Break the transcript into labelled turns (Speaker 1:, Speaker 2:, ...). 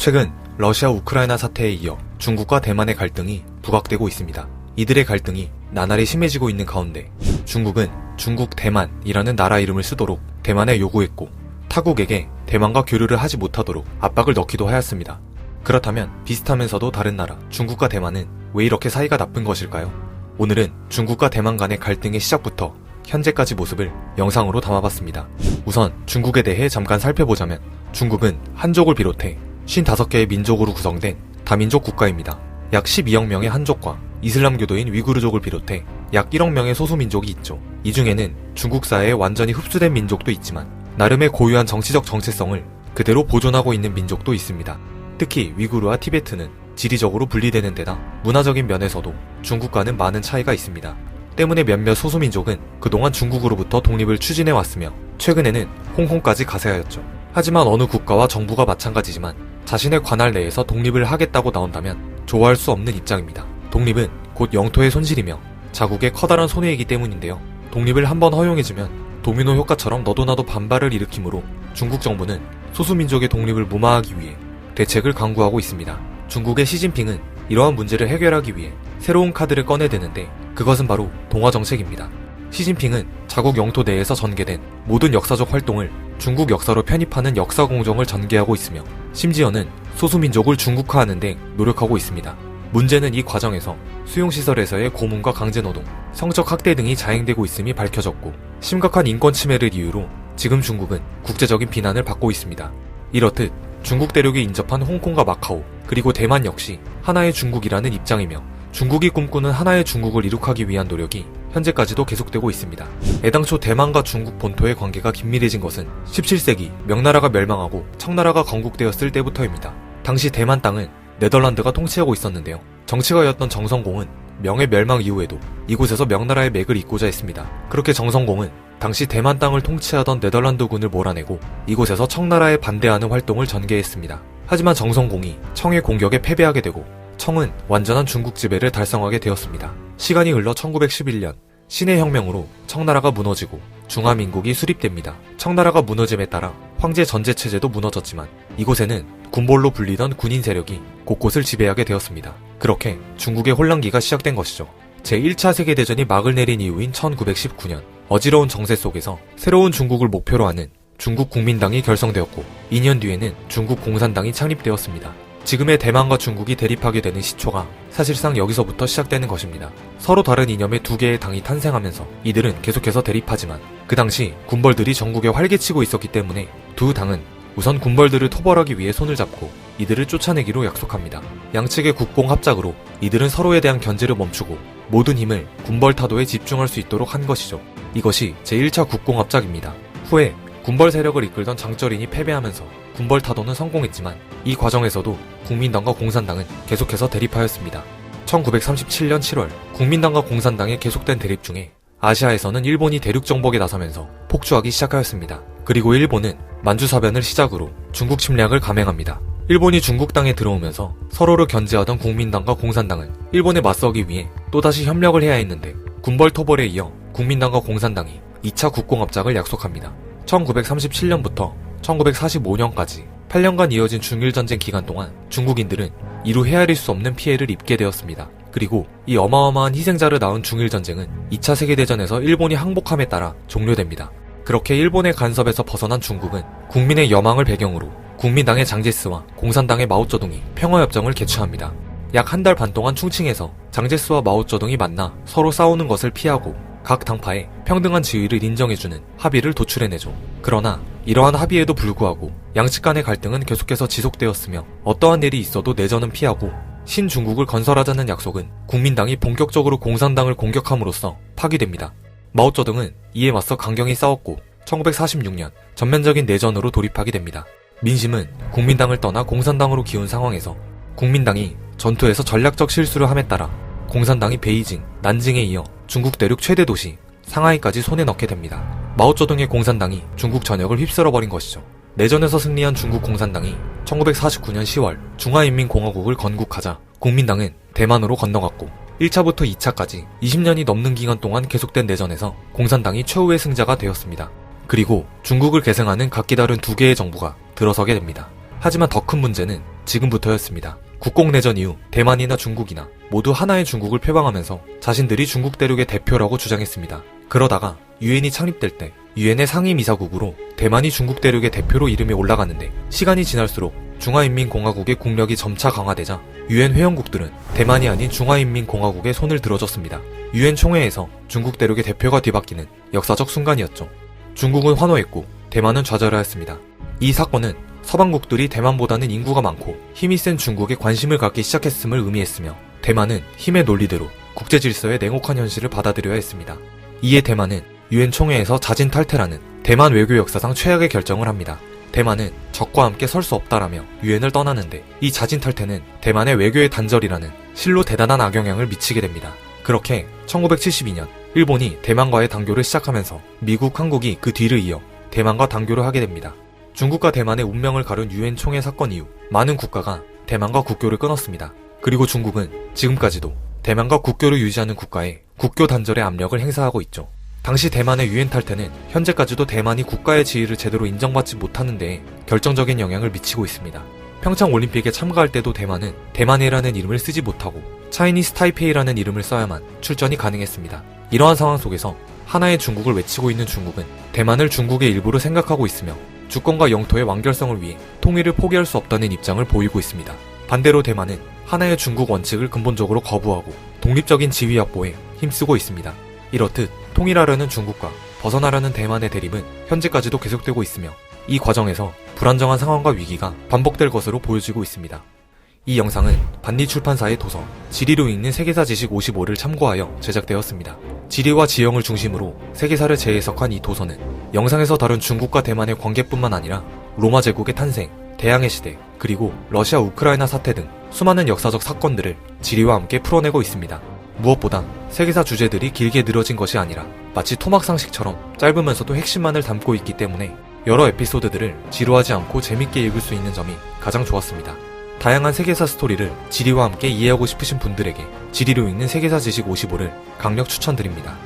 Speaker 1: 최근 러시아 우크라이나 사태에 이어 중국과 대만의 갈등이 부각되고 있습니다. 이들의 갈등이 나날이 심해지고 있는 가운데 중국은 중국 대만이라는 나라 이름을 쓰도록 대만에 요구했고 타국에게 대만과 교류를 하지 못하도록 압박을 넣기도 하였습니다. 그렇다면 비슷하면서도 다른 나라 중국과 대만은 왜 이렇게 사이가 나쁜 것일까요? 오늘은 중국과 대만 간의 갈등의 시작부터 현재까지 모습을 영상으로 담아봤습니다. 우선 중국에 대해 잠깐 살펴보자면 중국은 한족을 비롯해 55개의 민족으로 구성된 다민족 국가입니다. 약 12억 명의 한족과 이슬람교도인 위구르족을 비롯해 약 1억 명의 소수민족이 있죠. 이 중에는 중국 사회에 완전히 흡수된 민족도 있지만 나름의 고유한 정치적 정체성을 그대로 보존하고 있는 민족도 있습니다. 특히 위구르와 티베트는 지리적으로 분리되는 데다 문화적인 면에서도 중국과는 많은 차이가 있습니다. 때문에 몇몇 소수민족은 그동안 중국으로부터 독립을 추진해왔으며 최근에는 홍콩까지 가세하였죠. 하지만 어느 국가와 정부가 마찬가지지만 자신의 관할 내에서 독립을 하겠다고 나온다면 좋아할 수 없는 입장입니다. 독립은 곧 영토의 손실이며 자국의 커다란 손해이기 때문인데요. 독립을 한번 허용해주면 도미노 효과처럼 너도 나도 반발을 일으키므로 중국 정부는 소수민족의 독립을 무마하기 위해 대책을 강구하고 있습니다. 중국의 시진핑은 이러한 문제를 해결하기 위해 새로운 카드를 꺼내드는데 그것은 바로 동아정책입니다. 시진핑은 자국 영토 내에서 전개된 모든 역사적 활동을 중국 역사로 편입하는 역사공정을 전개하고 있으며 심지어는 소수민족을 중국화하는 데 노력하고 있습니다. 문제는 이 과정에서 수용시설에서의 고문과 강제노동, 성적 학대 등이 자행되고 있음이 밝혀졌고 심각한 인권 침해를 이유로 지금 중국은 국제적인 비난을 받고 있습니다. 이렇듯 중국 대륙에 인접한 홍콩과 마카오 그리고 대만 역시 하나의 중국이라는 입장이며 중국이 꿈꾸는 하나의 중국을 이룩하기 위한 노력이 현재까지도 계속되고 있습니다. 애당초 대만과 중국 본토의 관계가 긴밀해진 것은 17세기 명나라가 멸망하고 청나라가 건국되었을 때부터입니다. 당시 대만 땅은 네덜란드가 통치하고 있었는데요. 정치가였던 정성공은 명의 멸망 이후에도 이곳에서 명나라의 맥을 잇고자 했습니다. 그렇게 정성공은 당시 대만 땅을 통치하던 네덜란드군을 몰아내고 이곳에서 청나라에 반대하는 활동을 전개했습니다. 하지만 정성공이 청의 공격에 패배하게 되고 청은 완전한 중국 지배를 달성하게 되었습니다. 시간이 흘러 1911년 신해 혁명으로 청나라가 무너지고 중화민국이 수립됩니다. 청나라가 무너짐에 따라 황제 전제체제도 무너졌지만 이곳에는 군볼로 불리던 군인 세력이 곳곳을 지배하게 되었습니다. 그렇게 중국의 혼란기가 시작된 것이죠. 제1차 세계대전이 막을 내린 이후인 1919년 어지러운 정세 속에서 새로운 중국을 목표로 하는 중국 국민당이 결성되었고 2년 뒤에는 중국 공산당이 창립되었습니다. 지금의 대만과 중국이 대립하게 되는 시초가 사실상 여기서부터 시작되는 것입니다. 서로 다른 이념의 두 개의 당이 탄생하면서 이들은 계속해서 대립하지만 그 당시 군벌들이 전국에 활개치고 있었기 때문에 두 당은 우선 군벌들을 토벌하기 위해 손을 잡고 이들을 쫓아내기로 약속합니다. 양측의 국공 합작으로 이들은 서로에 대한 견제를 멈추고 모든 힘을 군벌 타도에 집중할 수 있도록 한 것이죠. 이것이 제1차 국공 합작입니다. 후에 군벌 세력을 이끌던 장쩌린이 패배하면서 군벌 타도는 성공했지만 이 과정에서도 국민당과 공산당은 계속해서 대립하였습니다. 1937년 7월 국민당과 공산당의 계속된 대립 중에 아시아에서는 일본이 대륙 정복에 나서면서 폭주하기 시작하였습니다. 그리고 일본은 만주사변을 시작으로 중국 침략을 감행합니다. 일본이 중국 땅에 들어오면서 서로를 견제하던 국민당과 공산당은 일본에 맞서기 위해 또다시 협력을 해야 했는데 군벌 토벌에 이어 국민당과 공산당이 2차 국공합작을 약속합니다. 1937년부터 1945년까지 8년간 이어진 중일전쟁 기간 동안 중국인들은 이루 헤아릴 수 없는 피해를 입게 되었습니다. 그리고 이 어마어마한 희생자를 낳은 중일전쟁은 2차 세계대전에서 일본이 항복함에 따라 종료됩니다. 그렇게 일본의 간섭에서 벗어난 중국은 국민의 여망을 배경으로 국민당의 장제스와 공산당의 마오쩌둥이 평화협정을 개최합니다. 약 한 달 반 동안 충칭에서 장제스와 마오쩌둥이 만나 서로 싸우는 것을 피하고 각 당파에 평등한 지위를 인정해주는 합의를 도출해내죠. 그러나 이러한 합의에도 불구하고 양측 간의 갈등은 계속해서 지속되었으며 어떠한 일이 있어도 내전은 피하고 신중국을 건설하자는 약속은 국민당이 본격적으로 공산당을 공격함으로써 파기됩니다. 마오쩌둥은 이에 맞서 강경히 싸웠고 1946년 전면적인 내전으로 돌입하게 됩니다. 민심은 국민당을 떠나 공산당으로 기운 상황에서 국민당이 전투에서 전략적 실수를 함에 따라 공산당이 베이징, 난징에 이어 중국 대륙 최대 도시 상하이까지 손에 넣게 됩니다. 마오쩌둥의 공산당이 중국 전역을 휩쓸어버린 것이죠. 내전에서 승리한 중국 공산당이 1949년 10월 중화인민공화국을 건국하자 국민당은 대만으로 건너갔고 1차부터 2차까지 20년이 넘는 기간 동안 계속된 내전에서 공산당이 최후의 승자가 되었습니다. 그리고 중국을 계승하는 각기 다른 두 개의 정부가 들어서게 됩니다. 하지만 더 큰 문제는 지금부터였습니다. 국공내전 이후 대만이나 중국이나 모두 하나의 중국을 표방하면서 자신들이 중국 대륙의 대표라고 주장했습니다. 그러다가 유엔이 창립될 때 유엔의 상임이사국으로 대만이 중국 대륙의 대표로 이름이 올라갔는데 시간이 지날수록 중화인민공화국의 국력이 점차 강화되자 유엔 회원국들은 대만이 아닌 중화인민공화국에 손을 들어줬습니다. 유엔 총회에서 중국 대륙의 대표가 뒤바뀌는 역사적 순간이었죠. 중국은 환호했고 대만은 좌절하였습니다. 이 사건은 서방국들이 대만보다는 인구가 많고 힘이 센 중국에 관심을 갖기 시작했음을 의미했으며 대만은 힘의 논리대로 국제 질서의 냉혹한 현실을 받아들여야 했습니다. 이에 대만은 유엔 총회에서 자진 탈퇴라는 대만 외교 역사상 최악의 결정을 합니다. 대만은 적과 함께 설 수 없다라며 유엔을 떠나는데 이 자진 탈퇴는 대만의 외교의 단절이라는 실로 대단한 악영향을 미치게 됩니다. 그렇게 1972년 일본이 대만과의 단교를 시작하면서 미국, 한국이 그 뒤를 이어 대만과 단교를 하게 됩니다. 중국과 대만의 운명을 가른 유엔 총회 사건 이후 많은 국가가 대만과 국교를 끊었습니다. 그리고 중국은 지금까지도 대만과 국교를 유지하는 국가에 국교 단절의 압력을 행사하고 있죠. 당시 대만의 유엔 탈퇴는 현재까지도 대만이 국가의 지위를 제대로 인정받지 못하는 데에 결정적인 영향을 미치고 있습니다. 평창 올림픽에 참가할 때도 대만은 대만이라는 이름을 쓰지 못하고 차이니스 타이페이라는 이름을 써야만 출전이 가능했습니다. 이러한 상황 속에서 하나의 중국을 외치고 있는 중국은 대만을 중국의 일부로 생각하고 있으며 주권과 영토의 완결성을 위해 통일을 포기할 수 없다는 입장을 보이고 있습니다. 반대로 대만은 하나의 중국 원칙을 근본적으로 거부하고 독립적인 지위 확보에 힘쓰고 있습니다. 이렇듯 통일하려는 중국과 벗어나려는 대만의 대립은 현재까지도 계속되고 있으며 이 과정에서 불안정한 상황과 위기가 반복될 것으로 보여지고 있습니다. 이 영상은 반리 출판사의 도서 지리로 읽는 세계사 지식 55를 참고하여 제작되었습니다. 지리와 지형을 중심으로 세계사를 재해석한 이 도서는 영상에서 다룬 중국과 대만의 관계뿐만 아니라 로마 제국의 탄생, 대항해 시대, 그리고 러시아 우크라이나 사태 등 수많은 역사적 사건들을 지리와 함께 풀어내고 있습니다. 무엇보다 세계사 주제들이 길게 늘어진 것이 아니라 마치 토막상식처럼 짧으면서도 핵심만을 담고 있기 때문에 여러 에피소드들을 지루하지 않고 재밌게 읽을 수 있는 점이 가장 좋았습니다. 다양한 세계사 스토리를 지리와 함께 이해하고 싶으신 분들에게 지리로 읽는 세계사 지식 55를 강력 추천드립니다.